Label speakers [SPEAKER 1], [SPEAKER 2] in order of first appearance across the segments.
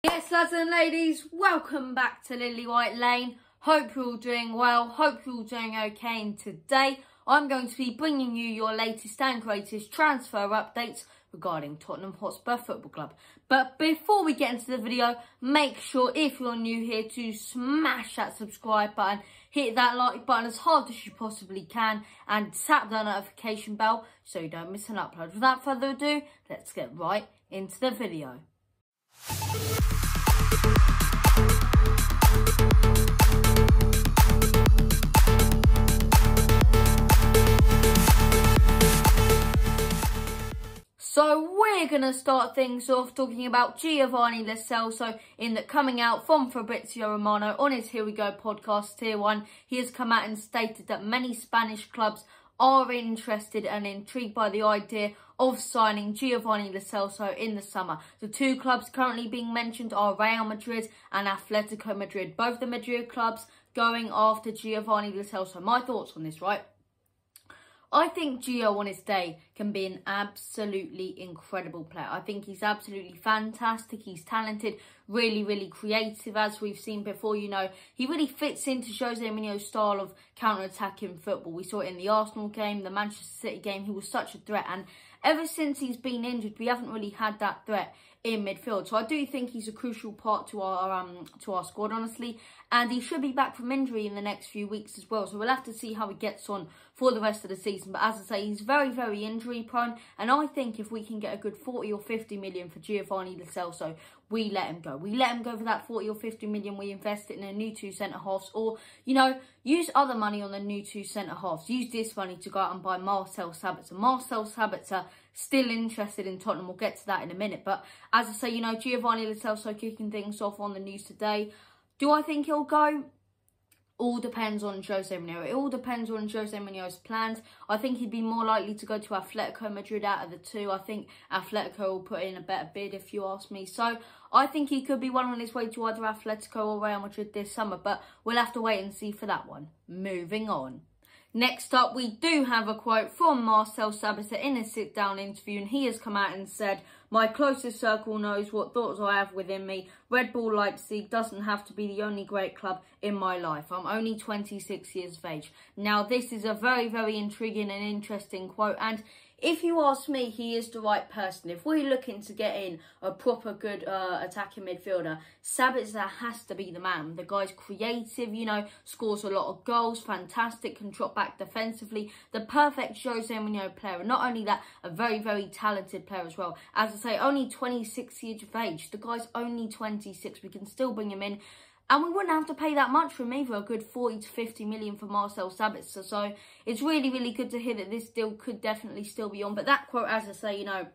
[SPEAKER 1] Yes, lads and ladies, welcome back to Lily White Lane. Hope you're all doing well, hope you're all doing okay, and today I'm going to be bringing you your latest and greatest transfer updates regarding Tottenham Hotspur Football Club. But before we get into the video, make sure if you're new here to smash that subscribe button, hit that like button as hard as you possibly can, and tap the notification bell so you don't miss an upload. Without further ado, let's get right into the video. So we're going to start things off talking about Giovanni Lo Celso coming out from Fabrizio Romano on his Here We Go podcast, Tier 1. He has come out and stated that many Spanish clubs are interested and intrigued by the idea of signing Giovanni Lo Celso in the summer. The two clubs currently being mentioned are Real Madrid and Atletico Madrid. Both the Madrid clubs going after Giovanni Lo Celso. My thoughts on this, right? I think Gio on his day can be an absolutely incredible player. I think he's absolutely fantastic. He's talented, really, really creative, as we've seen before. You know, he really fits into Jose Mourinho's style of counter-attacking football. We saw it in the Arsenal game, the Manchester City game. He was such a threat. And ever since he's been injured, we haven't really had that threat in midfield. So I do think he's a crucial part to our squad, honestly. And he should be back from injury in the next few weeks as well. So we'll have to see how he gets on for the rest of the season. But as I say, he's very, very injury prone. And I think if we can get a good 40 or 50 million for Giovanni Lo Celso, we let him go. We let him go for that 40 or 50 million. We invest it in a new two centre-halves. Or, you know, use other money on the new two centre-halves. Use this money to go out and buy Marcel Sabitzer. Marcel Sabitzer, still interested in Tottenham. We'll get to that in a minute. But as I say, you know, Giovanni Lo Celso kicking things off on the news today. Do I think he'll go? All depends on Jose Mourinho. It all depends on Jose Mourinho's plans. I think he'd be more likely to go to Atletico Madrid out of the two. I think Atletico will put in a better bid, if you ask me. So I think he could be one on his way to either Atletico or Real Madrid this summer. But we'll have to wait and see for that one. Moving on. Next up, we do have a quote from Marcel Sabitzer in a sit-down interview, and he has come out and said, "My closest circle knows what thoughts I have within me. Red Bull Leipzig doesn't have to be the only great club in my life. I'm only 26 years of age." Now, this is a very, very intriguing and interesting quote, and if you ask me, he is the right person. If we're looking to get in a proper good attacking midfielder, Sabitzer has to be the man. The guy's creative, you know, scores a lot of goals, fantastic, can drop back defensively. The perfect Jose Mourinho player. And not only that, a very, very talented player as well. As I say, only 26 years of age. The guy's only 26. We can still bring him in. And we wouldn't have to pay that much for him either, a good 40 to 50 million for Marcel Sabitzer. So it's really, really good to hear that this deal could definitely still be on. But that quote, as I say, you know,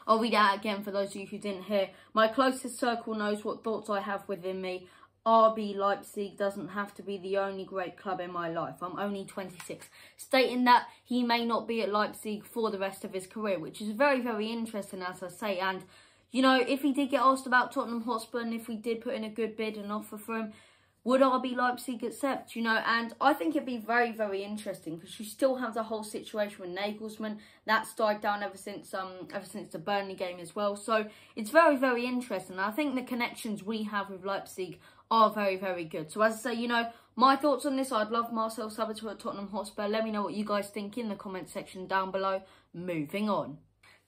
[SPEAKER 1] I'll read it out again for those of you who didn't hear. "My closest circle knows what thoughts I have within me. RB Leipzig doesn't have to be the only great club in my life. I'm only 26. Stating that he may not be at Leipzig for the rest of his career, which is very, very interesting, as I say. And you know, if he did get asked about Tottenham Hotspur and if we did put in a good bid and offer for him, would RB Leipzig accept? You know, and I think it'd be very, very interesting because you still have the whole situation with Nagelsmann. That's died down ever since the Burnley game as well. So it's very, very interesting. I think the connections we have with Leipzig are very, very good. So as I say, you know, my thoughts on this, I'd love Marcel Sabitzer at Tottenham Hotspur. Let me know what you guys think in the comment section down below. Moving on.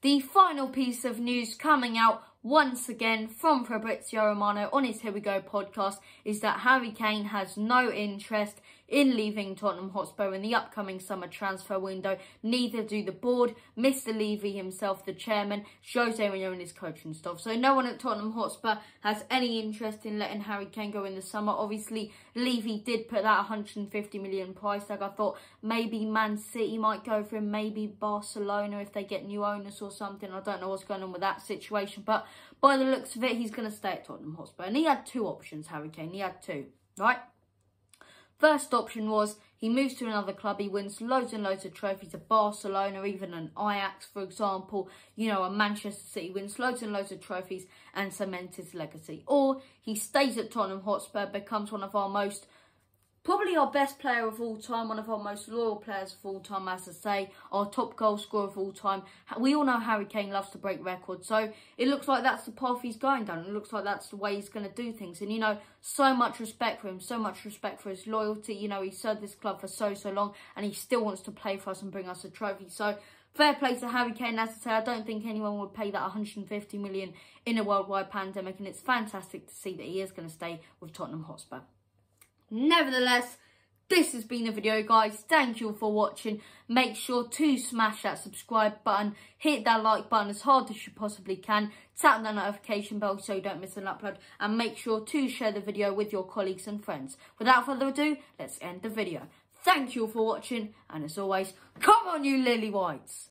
[SPEAKER 1] The final piece of news coming out once again from Fabrizio Romano on his Here We Go podcast is that Harry Kane has no interest in leaving Tottenham Hotspur in the upcoming summer transfer window. Neither do the board, Mr. Levy himself, the chairman, Jose Mourinho and his coaching staff. So no one at Tottenham Hotspur has any interest in letting Harry Kane go in the summer. Obviously, Levy did put that 150 million price tag. I thought maybe Man City might go for him, maybe Barcelona if they get new owners or something. I don't know what's going on with that situation, but by the looks of it, he's going to stay at Tottenham Hotspur. And he had two options, Harry Kane. He had two, right? First option was he moves to another club, he wins loads and loads of trophies, a Barcelona, even an Ajax, for example, you know, a Manchester City, wins loads and loads of trophies and cements his legacy. Or he stays at Tottenham Hotspur, becomes one of our most Probably our best player of all time, one of our most loyal players of all time, as I say, our top goal scorer of all time. We all know Harry Kane loves to break records, so it looks like that's the path he's going down. It looks like that's the way he's going to do things. And, you know, so much respect for him, so much respect for his loyalty. You know, he's served this club for so long, and he still wants to play for us and bring us a trophy. So, fair play to Harry Kane. As I say, I don't think anyone would pay that 150 million in a worldwide pandemic, and it's fantastic to see that he is going to stay with Tottenham Hotspur. Nevertheless, this has been the video, guys. Thank you for watching. Make sure to smash that subscribe button, hit that like button as hard as you possibly can, tap that notification bell so you don't miss an upload, and make sure to share the video with your colleagues and friends. Without further ado, let's end the video. Thank you for watching, and as always, come on you lily whites.